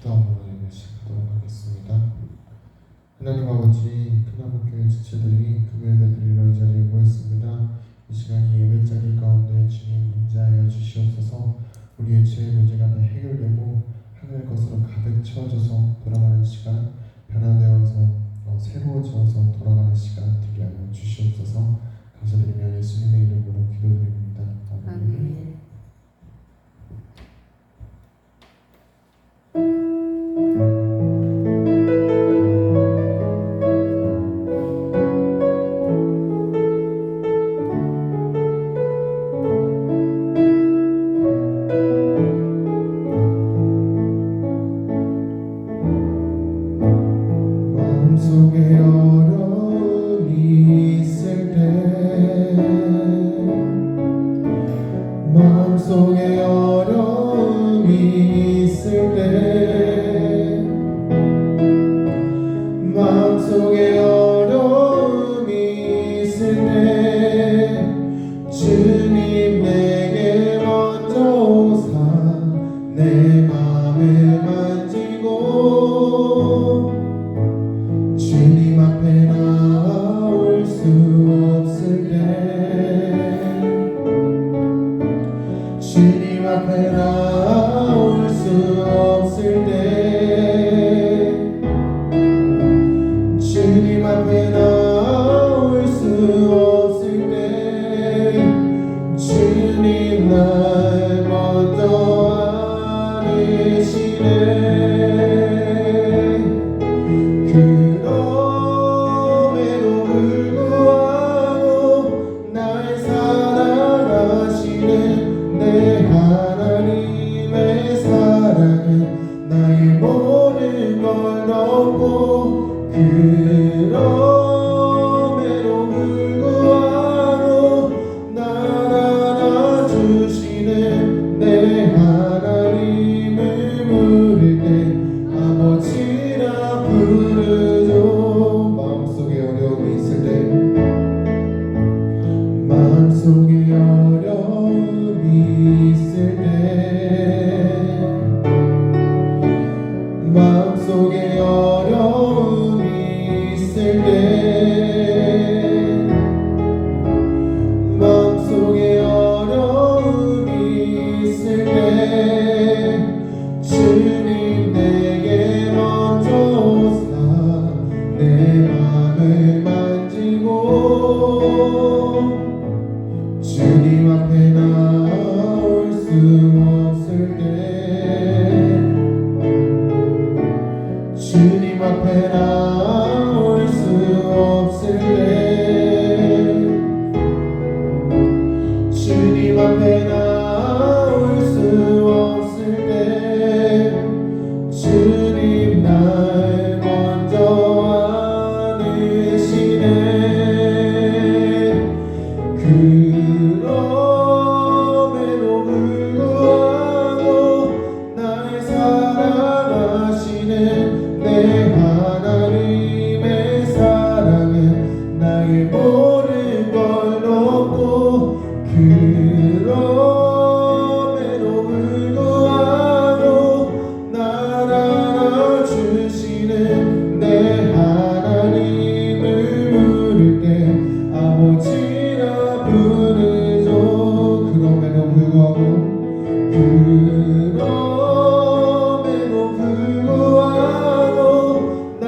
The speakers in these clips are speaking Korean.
기도함으로 시작하도록 하겠습니다. 하나님 아버지, 큰아버교회 지체들이 금요 예배드리러 이 자리에 모였습니다. 이 시간이 예배자리 가운데 주님 임재하여 주시옵소서. 우리의 죄의 문제가 다 해결되고 하늘의 것으로 가득 채워져서 돌아가는 시간, 변화되어서 새로워져서 돌아가는 시간 되게 하여 주시옵소서. 감사드리며 예수님의 이름으로 기도드립니다. 아멘. 마음속에 어려움이 있을 때, 마음속에 어려움이 있을 때, 마음속에 어려움이 있을 때, 주님 내게 먼저 오사 내 맘을 만지고 주님 앞에 나올 수 없을 때, 주님 앞에 나올 수 없을 때, 주님 앞에 나올 수 없을 때, 주님 날 먼저 안으시네. 그럼에도 불구하고 날 사랑하시는 내 하나님의 사랑은 나의 모든 걸 덮고, 그럼에도 불구하고 날 안아주시는 내 하나님을 부를 때 아버지라 부르죠. 마음속에 어려움이 있을 때, 마음속에 어려움이 있을 때, 마음속에 어려움이 있을 때, 마음속에 어려움이 있을 때, 주님 내게 먼저 오사 내 맘을 만지고, 주님 앞에 나올 수 없을 때, 주님 앞에 나올 수 없을 때, 주님 앞에 나올 수 없을 때, 주님 날 먼저 안으시네. 그럼에도 불구하고 날 사랑하시는 내 하나님의 사랑은 나의 모든 걸 덮고, 그럼에도 불구하고 날 안아주시는 내 하나님을 부를 때 아버지라 부르죠. 그럼에도 불구하고, 그럼에도 불구하고 날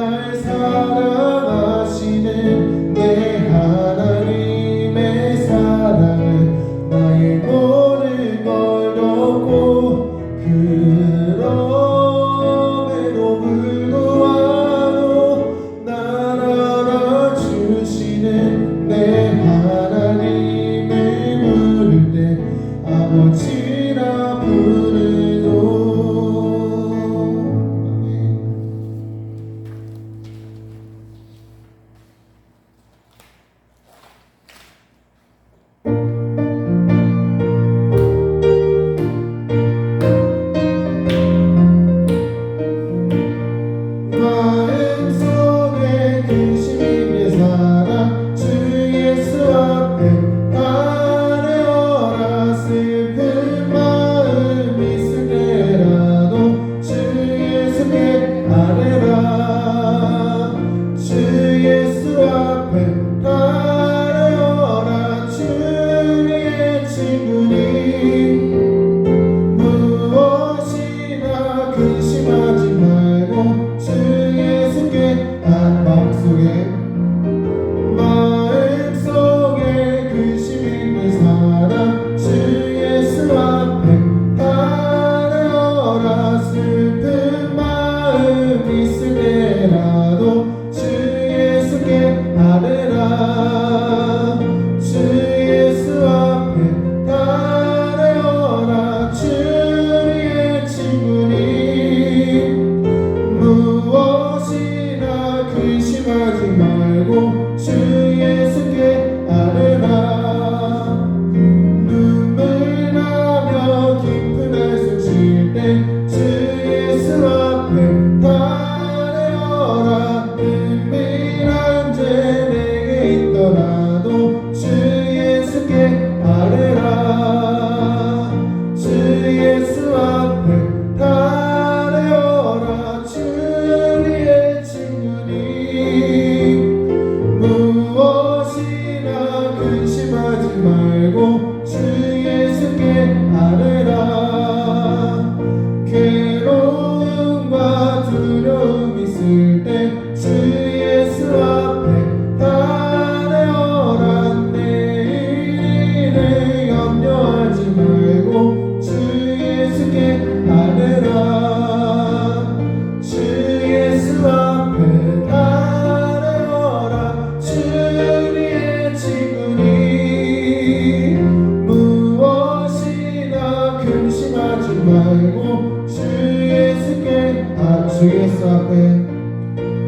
주 예수 앞에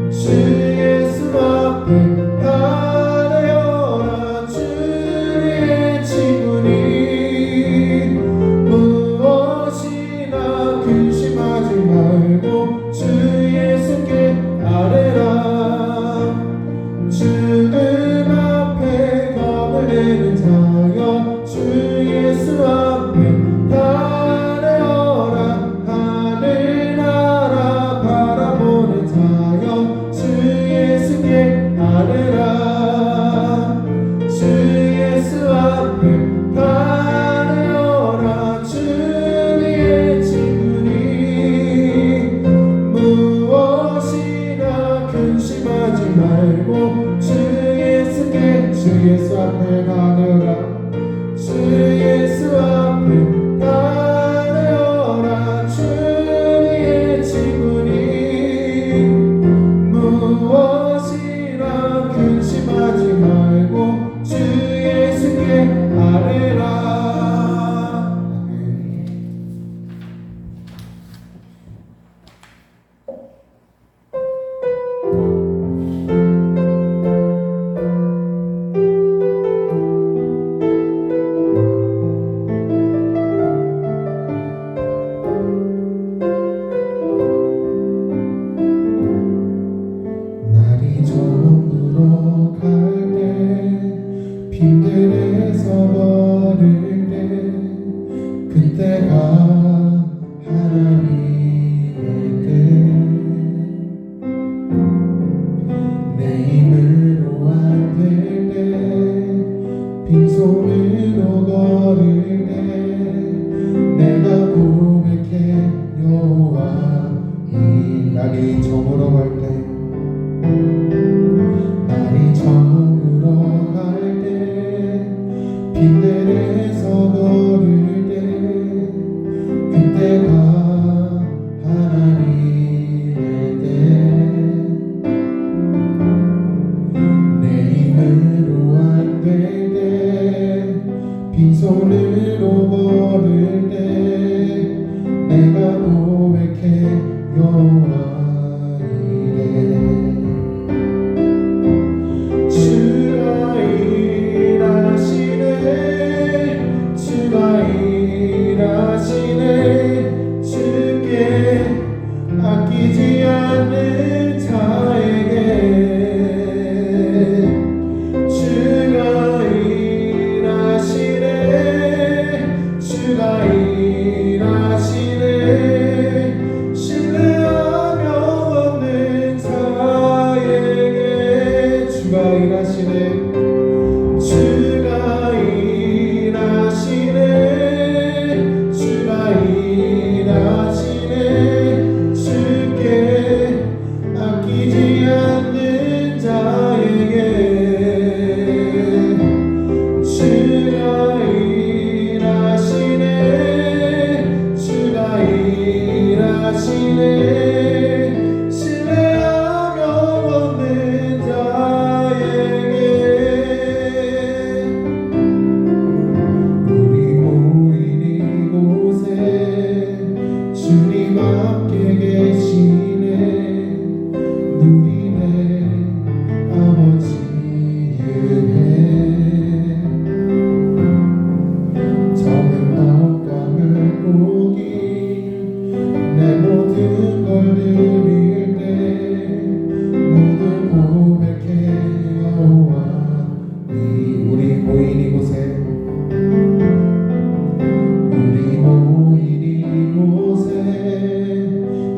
주 예수 앞에 바라여라. 주의 친구니 무엇이나 근심하지 말고 주 예수께 아뢰라. 주님 앞에 겁을 내는 자여 주 예수 앞에 바라여라. 하늘나라 바라보는 자여 주 예수께 아뢰라. 주 예수 앞에 바라여라. 주의 친구니 무엇이나 근심하지 말고 주 예수 앞에 가느라. 주 예수 앞에 바라여라. 주의 친구니 무엇이나 근심하지 말고 주 예수께 아뢰라. 아멘. 날이 저물어 갈 때 빈들에서 걸을 때 그때가 하나님의 때 내 힘으로 안 될 때 빈손으로 걸을 때 내가 고백해 여호와 이 날이 저물어 갈 때 날이 저물어 갈 때 빈들에서 걸을 때 그때가 하나님의 때 내 힘으로 안 될 때 빈손으로 걸을 때 내가 고백해 여호와 이래. 주가 일하시네. 주가 일하시네. 주께 아끼지 않는 자에게 주가 일하시네. 주가 일하시네. 신뢰하며 얻는 자에게 주가 일하시네. 주가 일하시네. 주가 일하시네. 주께 아끼지 않는 자에게 주가 일하시네. 주가 일하시네. 신뢰하며 얻는 자에게. 우리 모인 이곳에 주님 함께 계시네. 누리네 아버지 은혜. 적은 떡과 물고기 내 모든 걸 드릴 때 모두 고백해 여호와 우리 모인 이곳에 우리 모인 이곳에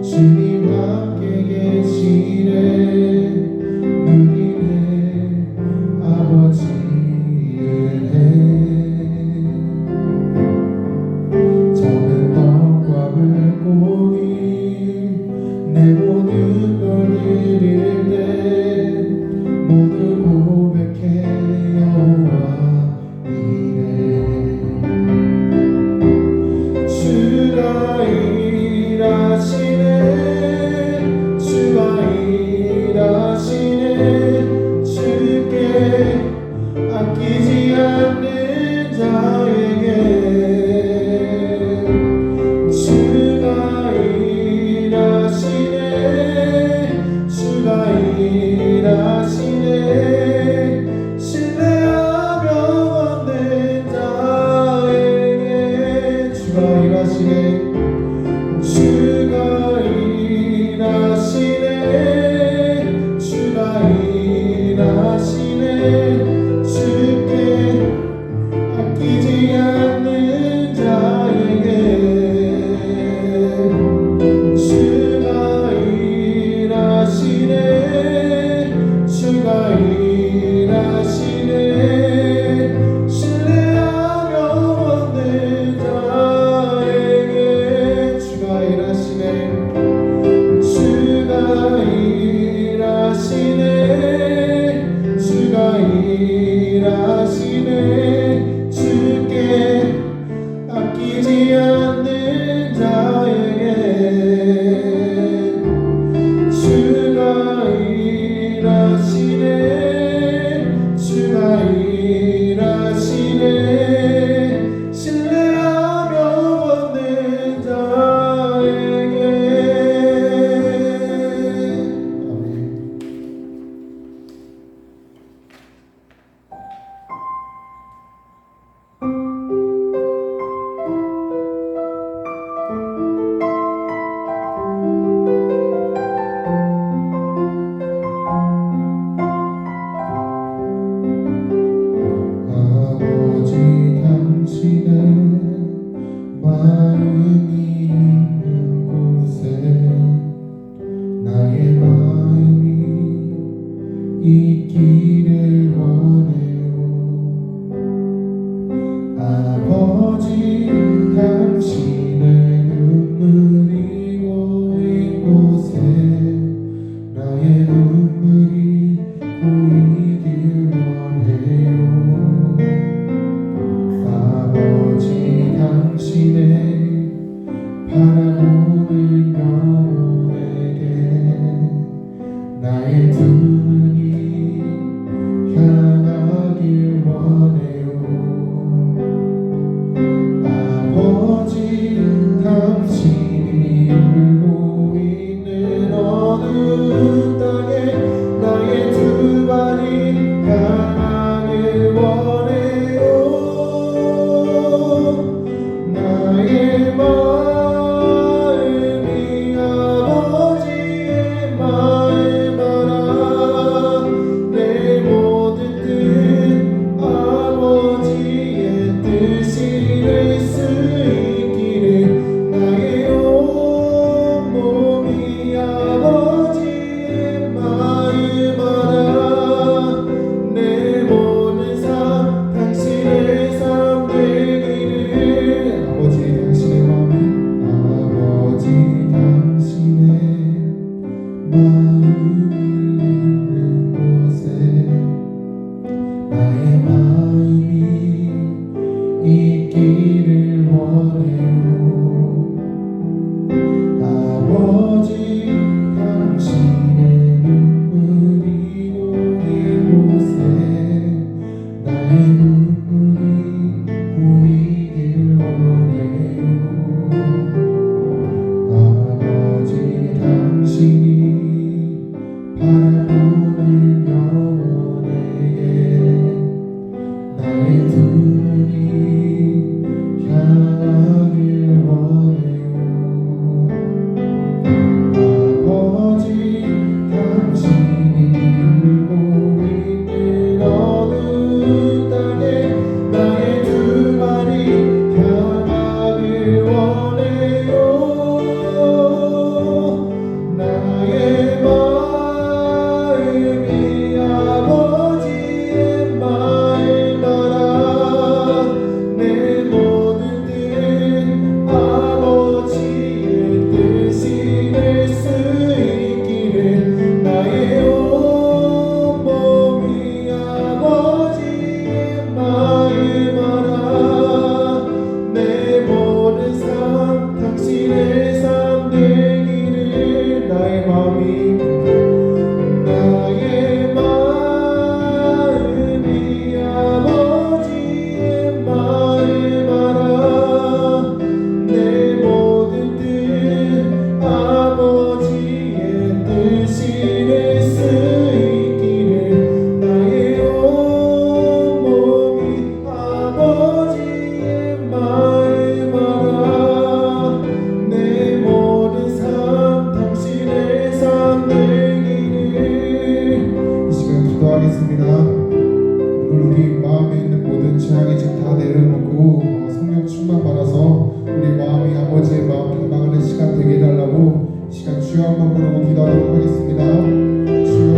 주님 함께 계시네. 누리네 아버지 은혜. 적은 떡과 물고기 내 모든 걸 드릴 때 모두 고백해 여호와 이래. 주가 일하시네. 있기를 원해요. 아버지 당신의 눈물이 고인 곳에 나의 눈물이 고이길 원해요. 아버지 당신의 바라보는 영혼에게 나의 두 눈이 향하길 원해요. 아버지 당신이 울고 있는 어느 땅에 나의 두 발이 향하길 원해요. 나의 마음이 아버지의 마음 알아. 내 모든 뜻 아버지의 뜻이 될 수 있기를 나의 온몸이 아버지의 마음 알아. 내 모든 삶 당신의 삶 되기를. 아버지 당신의 마음이 아버지 당신의 마음을 있는 곳에 나의 마음이 있기를 원해요. 아버지 당신의 눈물이 고인 곳에 나의 눈물이 고이길 원해요. 아버지 당신이 바라보는 영혼에게 나의 두 눈이 향하길 원해요. 아버지 당신이 울고 있는 어느 땅에 나의 두 발이 향하길 원해요. 나의 마음이 아버지의 마음 알아. 내 모든 뜻 아버지의 뜻이 될 수 있기를 나의 온몸이 아버지의 마음 알아. 내 모든 삶 당신의 삶 되기를. 나의 마음이 아버지의 마음 알아. 내 모든 뜻 아버지의 뜻이 될 수 있기를 나의 온몸이 아버지의 마음 알아. 내 모든 삶 당신의 삶 되기를. 이 시간 기도하겠습니다. 오늘 우리 마음에 있는 모든 죄악이 지금 다 내려놓고 성령 충만 받아서 우리 마음이 아버지의 마음 닮아가는 시간 되게 해달라고 이 시간 주여 한번 부르고 기도하도록 하겠습니다. 주여.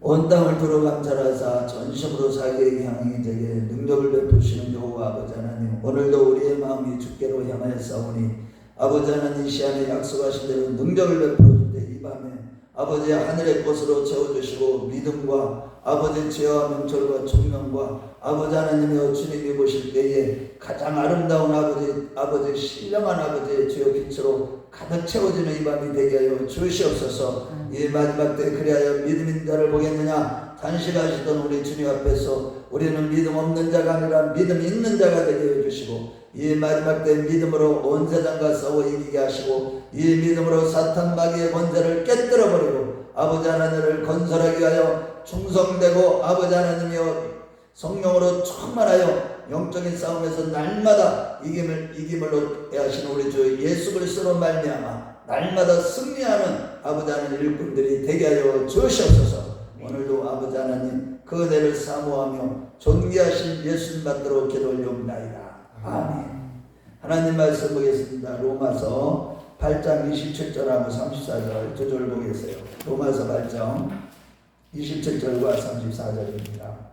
온 땅을 두루 감찰하사 전심으로 자기에게 향하게 되게 능력을 베푸시는 여호와 아버지 하나님, 오늘도 우리의 마음이 주께로 향하여 싸우니 아버지 하나님 이 시간에 약속하신 대로 능력을 베풀어 줄 때 이 밤에 아버지 하늘의 꽃으로 채워주시고 믿음과 아버지 죄와 명철과 총명과 아버지 하나님의 주님이 보실 때에 가장 아름다운 아버지 신령한 아버지의 주여 빛으로 가득 채워지는 이 밤이 되게 하여 주시옵소서. 이 마지막 때 그리하여 믿음 있는 자를 보겠느냐 단식하시던 우리 주님 앞에서 우리는 믿음 없는 자가 아니라 믿음 있는 자가 되게 해주시고 이 마지막 때 믿음으로 온 세상과 싸워 이기게 하시고 이 믿음으로 사탄 마귀의 권세를 깨뜨려버리고 아버지 하나님을 건설하기 위하여 충성되고 아버지 하나님이여 성령으로 충만하여 영적인 싸움에서 날마다 이김을 얻게 하시는 우리 주 예수 그리스도로 말미암아 날마다 승리하는 아버지 하나님 일꾼들이 되게 하여 주시옵소서. 오늘도 아버지 하나님 그 은혜를 사모하며 존귀하신 예수님 받들어 기도 올려옵나이다. 아멘. 하나님 말씀 보겠습니다. 로마서 8장 27절하고 34절 두 절 보겠어요. 로마서 8장 27절과 34절입니다.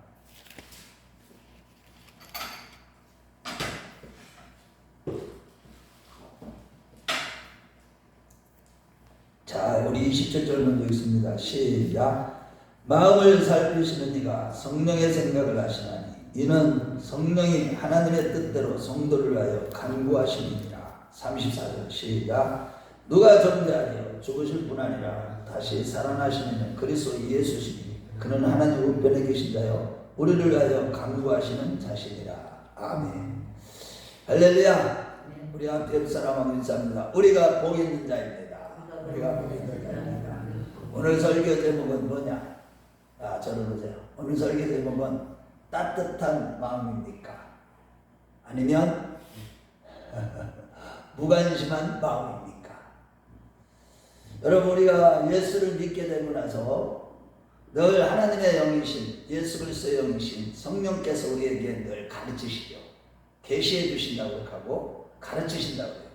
자, 우리 27절 먼저 읽습니다. 시작. 마음을 살피시는 이가 성령의 생각을 하시나니 이는 성령이 하나님의 뜻대로 성도를 위하여 간구하시느니라. 34절 시작. 누가 존재하여 죽으실 뿐 아니라 다시 살아나시는 그리스도 예수시니 그는 하나님 우편에 계신 자요 우리를 위하여 간구하시는 자신이라. 아멘. 할렐루야. 우리 앞에 옆 사람하고 인사합니다. 우리가 복 있는 자입니다. 우리가 복 있는 자입니다. 오늘 설교 제목은 뭐냐? 저를 보세요. 오늘 설교 제목은 따뜻한 마음입니까? 아니면 무관심한 마음입니까? 여러분, 우리가 예수를 믿게 되고 나서 늘 하나님의 영이신 예수 그리스도의 영이신 성령께서 우리에게 늘 가르치시죠. 계시해 주신다고 하고 가르치신다고 해요.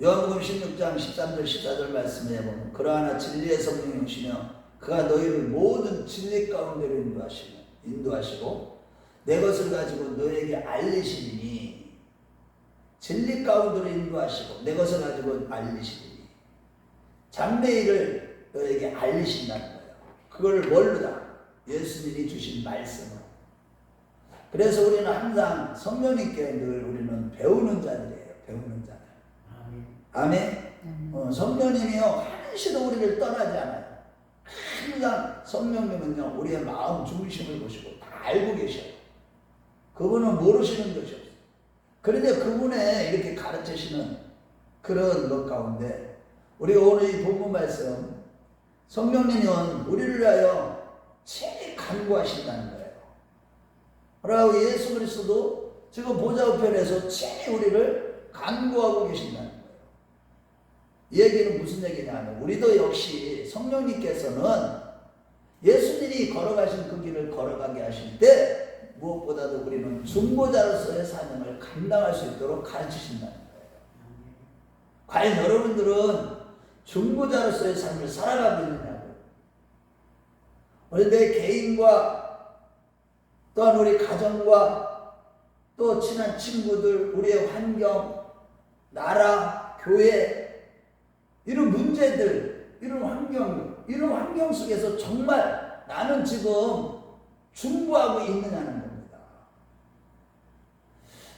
요한복음 16장 13절 14절 말씀에 보면 그러하나 진리의 성령이 오시며 그가 너희를 모든 진리 가운데로 인도하시고 내 것을 가지고 너에게 알리시니 진리 가운데로 인도하시고 내 것을 가지고 알리시니 장래일을 너에게 알리신다는 거예요. 그걸 뭘로다? 예수님이 주신 말씀으로. 그래서 우리는 항상 성령님께 늘 우리는 배우는 자들이에요. 배우는 자들. 아멘. 성령님이요 한시도 우리를 떠나지 않아요. 항상 성령님은요 우리의 마음 중심을 보시고 다 알고 계셔요. 그분은 모르시는 것이 없어요. 그런데 그분의 이렇게 가르치시는 그런 것 가운데 우리가 오늘 이 본문 말씀 성령님은 우리를 위하여 친히 간구하신다는 거예요. 그리고 예수 그리스도도 지금 보좌 우편에서 친히 우리를 간구하고 계신다는 거예요. 이 얘기는 무슨 얘기냐면 우리도 역시 성령님께서는 예수님이 걸어가신 그 길을 걸어가게 하실 때 무엇보다도 우리는 중보자로서의 사명을 감당할 수 있도록 가르치신다는 거예요. 과연 여러분들은 중보자로서의 삶을 살아가고 있느냐고요. 우리 내 개인과 또한 우리 가정과 또 친한 친구들, 우리의 환경, 나라, 교회 이런 문제들, 이런 환경 속에서 정말 나는 지금 중보하고 있느냐는 겁니다.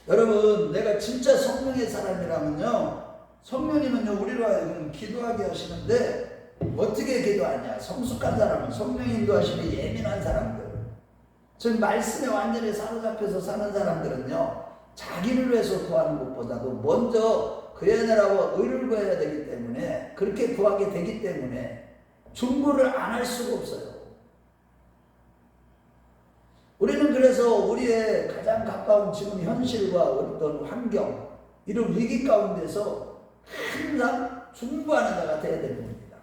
여러분, 내가 진짜 성령의 사람이라면요, 성령님은요, 우리로 하여금 기도하게 하시는데, 어떻게 기도하냐? 성숙한 사람은 성령 인도하시는 예민한 사람들. 즉, 말씀에 완전히 사로잡혀서 사는 사람들은요, 자기를 위해서 구하는 것보다도 먼저 구해내라고 의를 구해야 되기 때문에 그렇게 구하게 되기 때문에 중보를 안 할 수가 없어요. 우리는 그래서 우리의 가장 가까운 지금 현실과 어떤 환경 이런 위기 가운데서 항상 중보하는 자가 되어야 되는 겁니다.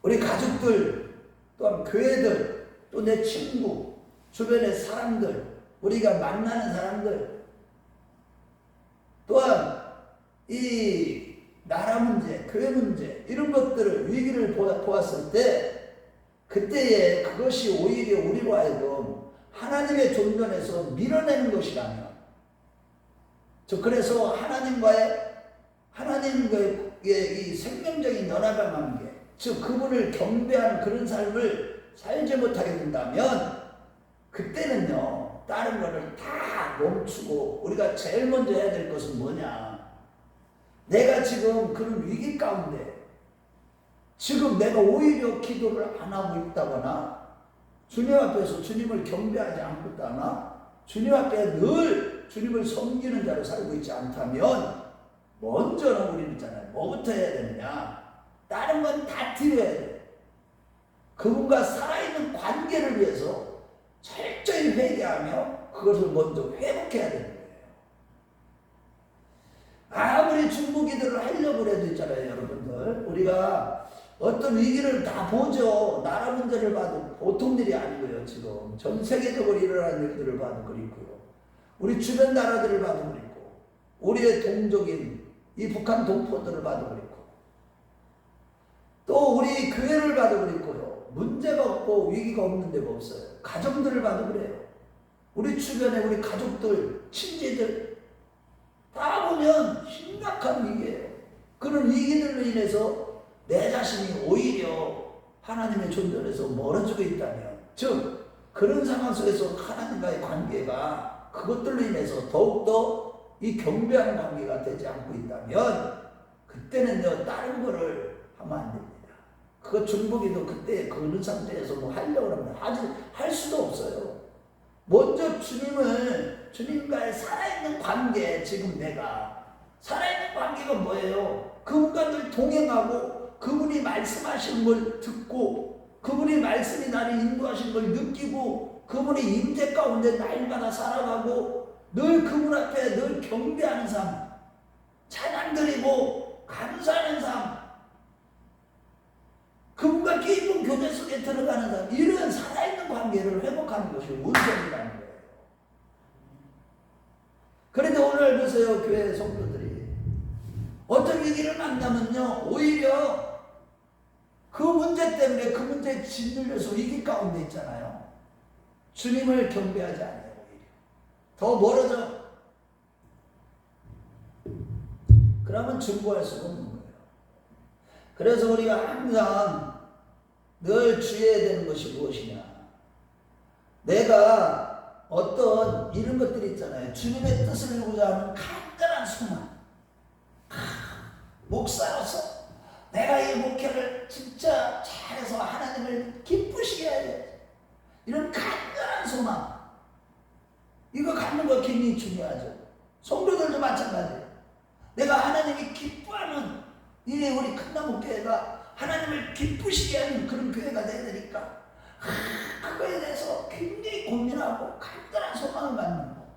우리 가족들 또한 교회들 또 내 친구 주변의 사람들 우리가 만나는 사람들 또한 이 나라 문제, 교회 문제 이런 것들을 위기를 보았을 때 그때에 그것이 오히려 우리로 하여금 하나님의 존전에서 밀어내는 것이라면 그래서 하나님과의 이 생명적인 연합의 관계 즉 그분을 경배하는 그런 삶을 살지 못하게 된다면 그때는요 다른 것을 다 멈추고 우리가 제일 먼저 해야 될 것은 뭐냐 내가 지금 그런 위기 가운데 지금 내가 오히려 기도를 안 하고 있다거나 주님 앞에서 주님을 경배하지 않고 있다거나 주님 앞에 늘 주님을 섬기는 자로 살고 있지 않다면 먼저는 우리는 있잖아요. 뭐부터 해야 되느냐 다른 건 다 뒤로해야 돼. 그분과 살아있는 관계를 위해서 철저히 회개하며 그것을 먼저 회복해야 되는 거예요. 아무리 중보기도를 하려고 해도 있잖아요 여러분들 우리가 어떤 위기를 다 보죠. 나라 문제를 봐도 보통 일이 아니고요. 지금 전 세계적으로 일어나는 일들을 봐도 그렇고요. 우리 주변 나라들을 봐도 그렇고 우리의 동족인 이 북한 동포들을 봐도 그렇고 또 우리 교회를 봐도 그렇고요. 문제가 없고 위기가 없는 데가 없어요. 가정들을 봐도 그래요. 우리 주변에 우리 가족들, 친지들 다 보면 심각한 위기예요. 그런 위기들로 인해서 내 자신이 오히려 하나님의 존재에서 멀어지고 있다면, 즉 그런 상황 속에서 하나님과의 관계가 그것들로 인해서 더욱더 이 경배하는 관계가 되지 않고 있다면 그때는요 다른 거를 하면 안 됩니다. 그거 중복이도 그때 그런 상태에서 뭐 하려고 하면 할 수도 없어요. 먼저 주님과의 살아있는 관계, 지금 내가 살아있는 관계가 뭐예요? 그분과 늘 동행하고 그분이 말씀하시는 걸 듣고 그분이 말씀이 나를 인도하신 걸 느끼고 그분의 임재 가운데 날마다 살아가고 늘 그분 앞에 늘 경배하는 삶, 찬양 드리고 감사하는 삶, 그분과 깊은 교제 속에 들어가는 삶, 이런 살아있는 관계를 회복하는 것이 우선이라는 거예요. 그런데 오늘 보세요. 교회 성도들이 어떤 위기를 만나면요 오히려 그 문제 때문에 그 문제에 짓눌려서 위기 가운데 있잖아요. 주님을 경배하지 않아요. 오히려 더 멀어져. 그러면 증거할 수가 없는 거예요. 그래서 우리가 항상 늘 주의해야 되는 것이 무엇이냐, 내가 어떤 이런 것들이 있잖아요. 주님의 뜻을 이루고자 하는 간절한 소망, 목사로서 내가 이 목회를 진짜 잘해서 하나님을 기쁘시게 해야 돼, 이런 간절한 소망, 이거 갖는 거 굉장히 중요하죠. 성도들도 마찬가지예요. 내가 하나님이 기뻐하는 이 우리 큰나무교회가 하나님을 기쁘시게 하는 그런 교회가 되어야 되니까 그거에 대해서 굉장히 고민하고 간절한 소망을 갖는 거.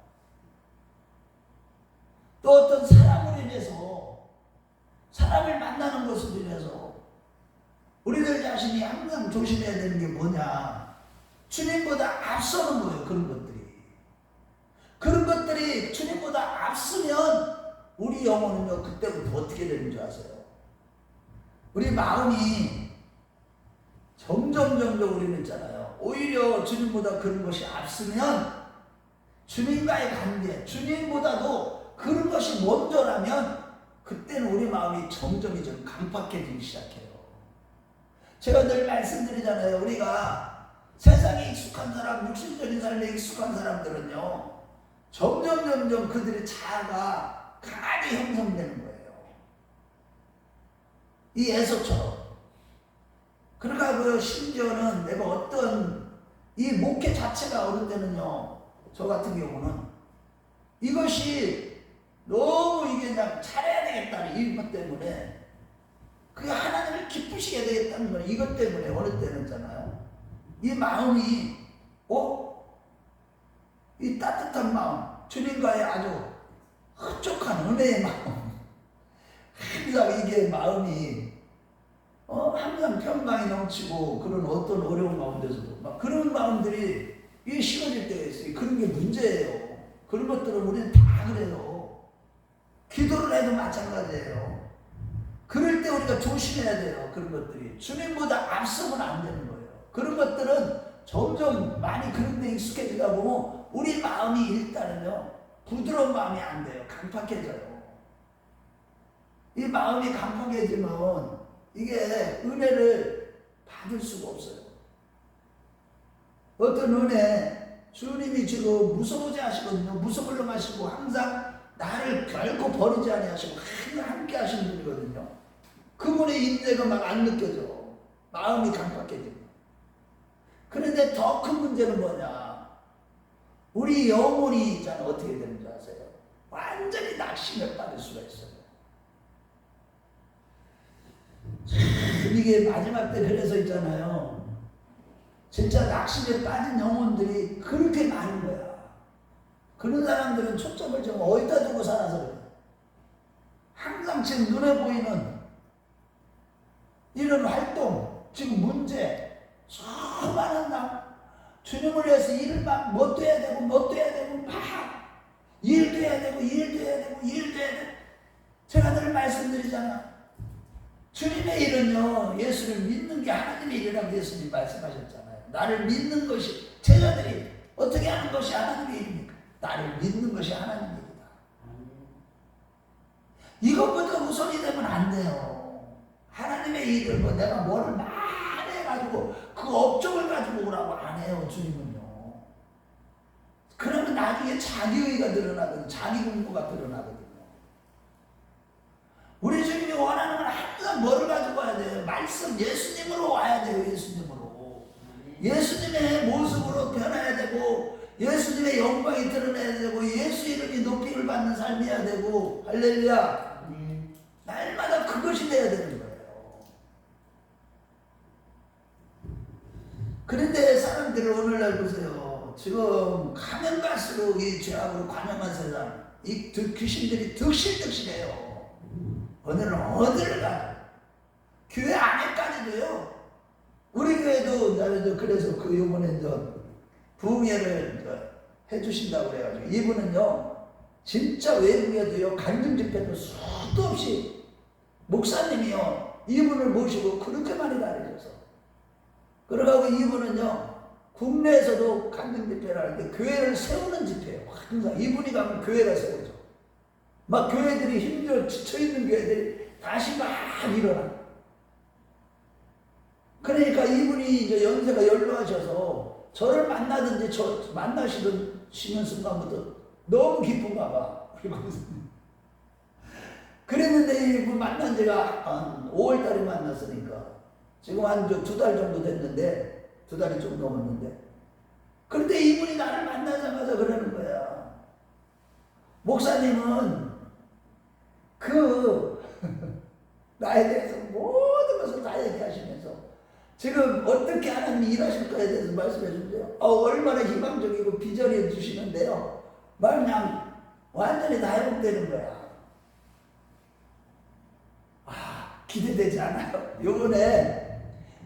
또 어떤 사람으로 인해서, 사람을 만나는 것으로 인해서 우리들 자신이 항상 조심해야 되는 게 뭐냐, 주님보다 앞서는 거예요. 그런 것들이 주님보다 앞서면 우리 영혼은요 그때부터 어떻게 되는 줄 아세요? 우리 마음이 점점 우리는 있잖아요. 오히려 주님보다 그런 것이 앞서면, 주님과의 관계, 주님보다도 그런 것이 먼저라면 그때는 우리 마음이 점점 좀 강팍해지기 시작해요. 제가 늘 말씀드리잖아요. 우리가 세상에 익숙한 사람, 육신적인 삶에 익숙한 사람들은요 점점 그들의 자아가 강하게 형성되는 거예요. 이 에서처럼. 그러니까 그 심지어는 내가 어떤 이 목회 자체가 어느 때는요, 저 같은 경우는 이것이 너무 이게 그냥 잘해야 되겠다는 이것 때문에, 그게 하나님을 기쁘시게 되겠다는 건 이것 때문에 어느 때는 있잖아요. 이 마음이 이 따뜻한 마음, 주님과의 아주 흡족한 은혜의 마음, 항상 이게 마음이 항상 평강이 넘치고 그런 어떤 어려운 가운데서도 막 그런 마음들이 이게 식어질 때가 있어요. 그런 게 문제예요. 그런 것들은 우리는 다 그래요. 기도를 해도 마찬가지예요. 그럴 때 우리가 조심해야 돼요. 그런 것들이 주님보다 앞서면 안 되는 거예요. 그런 것들은 점점 많이 그런 데 익숙해지다 보면 우리 마음이 일단은요 부드러운 마음이 안 돼요. 강팍해져요. 이 마음이 강팍해지면 이게 은혜를 받을 수가 없어요. 어떤 은혜, 주님이 지금 무서우지 하시거든요. 무서울러 하시고 항상 나를 결코 버리지 아니하시고 항상 함께 하시는 분이거든요. 그분의 임재가 막 안 느껴져. 마음이 강팍해지고. 그런데 더 큰 문제는 뭐냐, 우리 영혼이 있잖아. 어떻게 되는지 아세요? 완전히 낙심을 받을 수가 있어요. 이게 마지막 때 그래서 있잖아요. 진짜 낙심에 빠진 영혼들이 그렇게 많은 거야. 그런 사람들은 초점을 좀 어디다 두고 살아서 그래. 항상 지금 눈에 보이는 이런 활동, 지금 문제, 수많은 주님을 위해서 일을 막 못 돼야 되고 막 일도 해야 되고 되잖아. 주님의 일은요, 예수를 믿는 게 하나님의 일이라고 예수님 말씀하셨잖아요. 나를 믿는 것이, 제자들이 어떻게 하는 것이 하나님의 일입니까? 나를 믿는 것이 하나님의 일이다. 이것보다 우선이 되면 안 돼요. 하나님의 일을 뭐 내가 뭐를 많이 해가지고 그 업적을 가지고 오라고 안 해요, 주님은요. 그러면 나중에 자기의가 드러나거든요. 자기 공부가 드러나거든요. 우리 주님이 원하는 건 항상 뭐를 가지고 와야 돼요? 말씀, 예수님으로 와야 돼요. 예수님으로. 예수님의 모습으로 변해야 되고, 예수님의 영광이 드러나야 되고, 예수 이름이 높임을 받는 삶이어야 되고, 할렐루야. 날마다 그것이 돼야 되는 거예요. 그런데 사람들을 오늘날 보세요. 지금 가면 갈수록 이 죄악으로 관영한 세상, 이 귀신들이 득실득실해요. 오늘은 어디를 가요? 교회 안에까지도요. 우리 교회도 그래서 그 요번에 부흥회를 해주신다고 그래가지고 이분은요 진짜 외국에도요 간증 집회도 수도 없이 목사님이요 이분을 모시고 그렇게 많이 다니셔서 그러고 이분은요 국내에서도 간증 집회를 하는데 교회를 세우는 집회예요. 항상 이분이 가면 교회가 세우죠. 막 교회들이 힘들어 지쳐있는 교회들이 다시 막 일어나. 그러니까 이분이 이제 연세가 연로하셔서 저를 만나든지 저 만나시는 순간부터 너무 기쁜가 봐. 그랬는데 이분 만난 지가 한 5월 달에 만났으니까 지금 한 2달 정도 됐는데 2달이 좀 넘었는데 그런데 이분이 나를 만나자마자 그러는 거야. 목사님은 나에 대해서 모든 것을 다 얘기하시면서 지금 어떻게 하나님이 일하실 거에 대해서 말씀해 주세요. 얼마나 희망적이고 비전해 주시는데요. 그냥 완전히 다 회복되는 거야. 기대되지 않아요. 요번에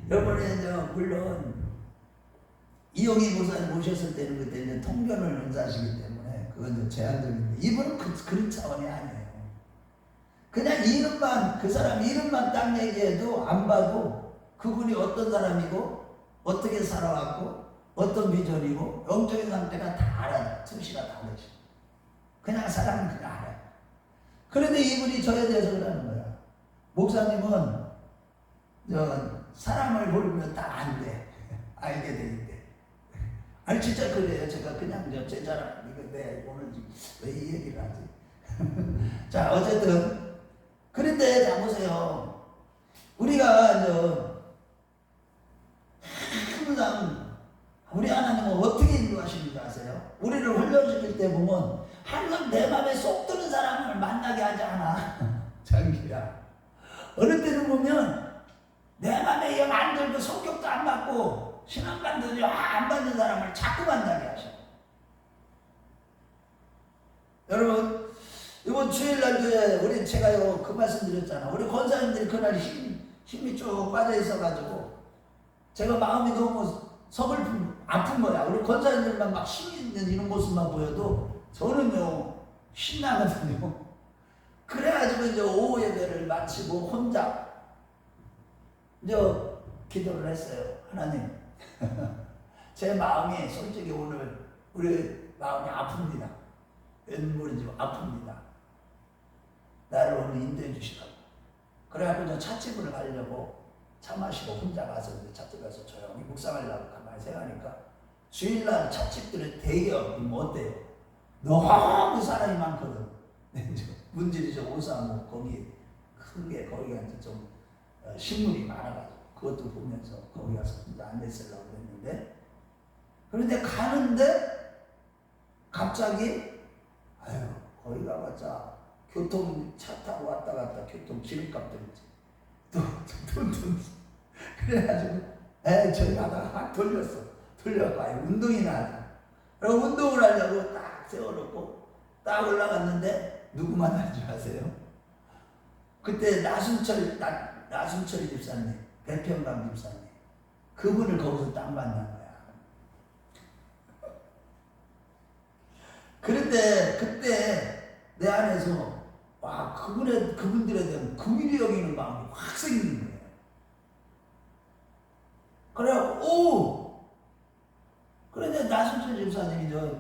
물론 이용희 목사님 모셨을 때는 그때 이제 통변을 은사하시기 때문에 그건 좀 제한적인데 이분은 그런 차원이 아니에요. 그냥 이름만 그 사람 이름만 딱 얘기해도 안 봐도 그분이 어떤 사람이고 어떻게 살아왔고 어떤 비전이고 영적인 상태가 다 알아요. 특시가 다르죠. 그냥 사람은 그냥 알아요. 그런데 이분이 저에 대해서 그러는 거야. 목사님은 사람을 모르면 다 안 돼. 알게 되는데. 아니 진짜 그래요. 제가 그냥 제자랑 이거 오늘 왜 이 얘기를 하지? 자 어쨌든 그런데 자 보세요. 우리가 항상 우리 하나님은 어떻게 인도하시는지 아세요? 우리를 훈련시킬 때 보면 항상 내 마음에 쏙 드는 사람을 만나게 하지 않아. 장기야. 어느 때는 보면 내 마음에 영 안 들고 성격도 안 맞고 신앙관도 안 받는 사람을 자꾸 만나게 하셔. 여러분 이번 주일날 교회 제가요 그 말씀 드렸잖아. 우리 권사님들이 그날 힘이 쭉 빠져 있어가지고 제가 마음이 너무 서글픈 아픈 거야. 우리 권사님들만 막 힘 있는 이런 모습만 보여도 저는요 신나거든요. 그래가지고 이제 오후 예배를 마치고 혼자 기도를 했어요. 하나님 제 마음이 솔직히 오늘 우리 마음이 아픕니다. 왠모르지 아픕니다. 나를 오늘 인도해 주시라고. 그래가지고 저 찻집을 가려고 차 마시고 혼자 가서 찻집 가서 조용히 묵상하려고 가만히 생각하니까 주일날 찻집들은 되게 어때요? 너무 사람이 많거든. 문질이 저 오사무 거기 크게 거기가 이제 좀 식물이 많아가지고 그것도 보면서 거기 가서 혼자 앉아있으려고 했는데 그런데 가는데 갑자기 거기 가봤자 교통차 타고 왔다 갔다 교통 기름값 들었지. 돈 그래가지고 저기 가다가 돌려갖고 운동이나 하자. 그리고 운동을 하려고 딱 세워놓고 딱 올라갔는데 누구 만나는지 아세요? 그때 나순철 집사님, 배평강 집사님 그분을 거기서 딱 만난 거야. 그런데 그때 내 안에서 그분들에 대한 긍휼히 여기는 마음이 확 생기는 거예요. 그래갖고 그런데 나순천 집사님이 저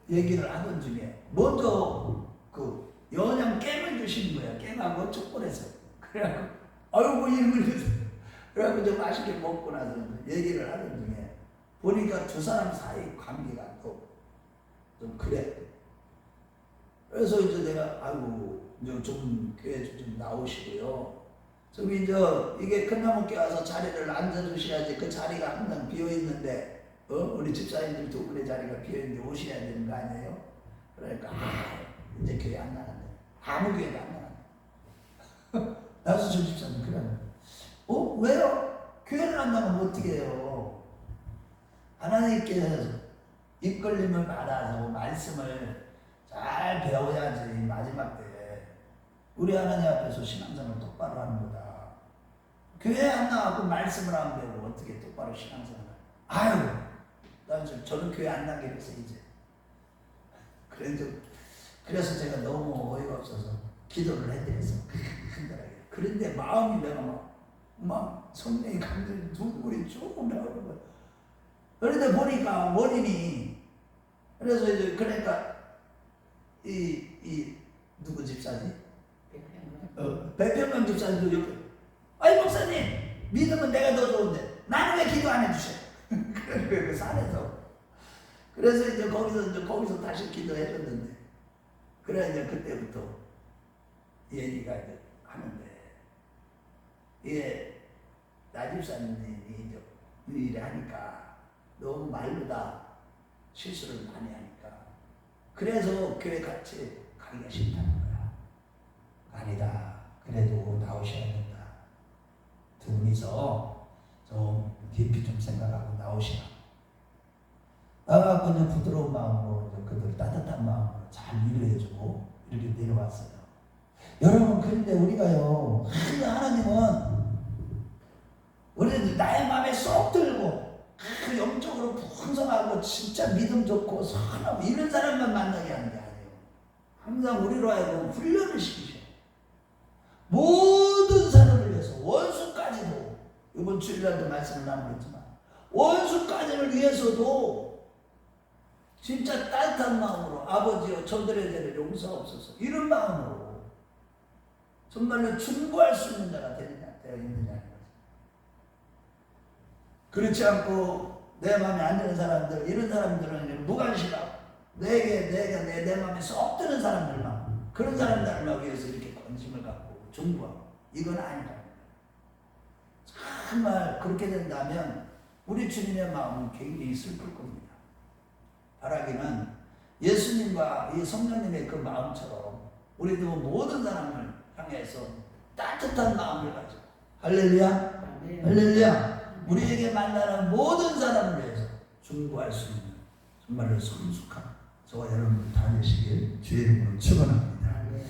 얘기를 하던 중에 먼저 그 연양 깸을 주시는 거야. 깸하고 초콜릿을. 그래갖고 아이고 이름을 주세요. 그래갖고 좀 맛있게 먹고 나서 얘기를 하던 중에 보니까 두 사람 사이 관계가 또 좀 그래. 그래서 이제 내가 아이고 이제 좀 교회 좀 나오시고요. 좀 이제 이게 큰나무께 와서 자리를 앉아주셔야지. 그 자리가 항상 비어 있는데 우리 집사님들 두 분의 자리가 비어 있는데 오셔야 되는 거 아니에요? 그러니까 이제 교회 안 나간대. 아무 교회도 안 나간대. 나서 저 집사님 그래. 왜요? 교회를 안 나가면 어떻게 해요? 하나님께서 이끌림을 받아서 말씀을 잘 배워야지. 마지막 때에 우리 하나님 앞에서 신앙생활을 똑바로 하는 거다. 교회 안 나가고 말씀을 안 배우고 어떻게 똑바로 신앙생활을. 아유, 저는 교회 안 나가겠어 이제. 그래서 제가 너무 어이가 없어서 기도를 해드렸어. 간단하게. 그런데 마음이 내가 막 성령이 감정이 눈물이 조금 나오는 거야. 그런데 보니까 원인이 그래서 이제 그러니까 이 누구 집사지? 백평강 집사님도 옆에 아이 목사님 믿으면 내가 더 좋은데 나는 왜 기도 안 해주셔? 그 산에서 그래서 이제 거기서 다시 기도해줬는데 그래 이제 그때부터 얘기가 이제 하는데 이게 나 집사님이 이제 일을 하니까 너무 말로 다 실수를 많이 하니까 그래서 교회 같이 가기가 싫다는 거야. 아니다. 그래도 나오셔야 된다. 두 분이서 좀 깊이 좀 생각하고 나오시라. 나가고 이제 부드러운 마음으로 그들 따뜻한 마음으로 잘 위로해주고 이렇게 내려왔어요. 여러분 그런데 우리가요 하나님은 우리는 나의 마음에 쏙 들고 영적으로 풍성하고 진짜 믿음 좋고 선하고 이런 사람만 만나게 하는 게 아니에요. 항상 우리로 하여금 훈련을 시키셔. 모든 사람을 위해서 원수까지도 이번 주일날도 말씀을 나누겠지만 원수까지를 위해서도 진짜 따뜻한 마음으로 아버지여 저들의 죄를 용서하옵소서 이런 마음으로 정말로 중보할 수 있는 자가 되어 있느냐는 거죠. 그렇지 않고 내 마음에 안 드는 사람들 이런 사람들은 무관심하고 내 마음에 쏙 드는 사람들만 그런 사람들을 위해서 이렇게 관심을 갖고 중보하고 이건 아니다. 정말 그렇게 된다면 우리 주님의 마음은 굉장히 슬플 겁니다. 바라기는 예수님과 이 성령님의 그 마음처럼 우리도 모든 사람을 향해서 따뜻한 마음을 가지고 할렐루야 할렐루야 우리에게 만나는 모든 사람을 위해서 중보할 수 있는 정말로 성숙한 저와 여러분 다 되시길 주의 이름으로 축원합니다.